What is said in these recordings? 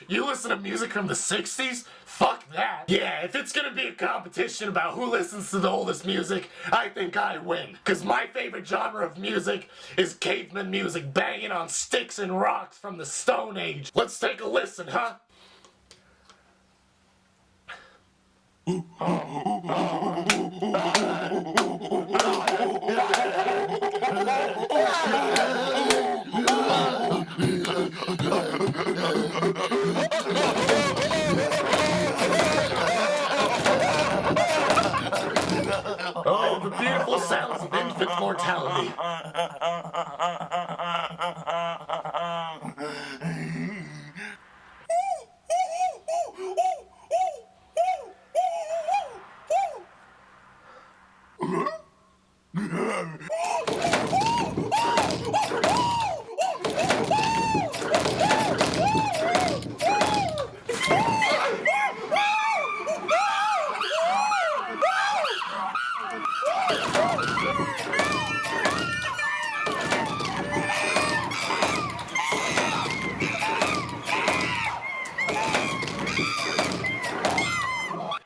You listen to music from the 60s? Fuck that. Yeah, if it's gonna be a competition about who listens to the oldest music, I think I win. Cause my favorite genre of music is caveman music, banging on sticks and rocks from the Stone Age. Let's take a listen, huh? Oh, the beautiful sounds of infant mortality.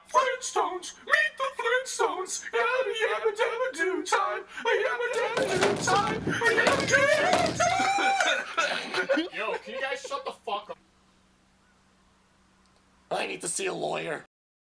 Flintstones, meet the Flintstones. Yabba yabba dabba do time. Yabba dabba do time. Yabba dabba time. Yo, can you guys shut the fuck up? I need to see a lawyer.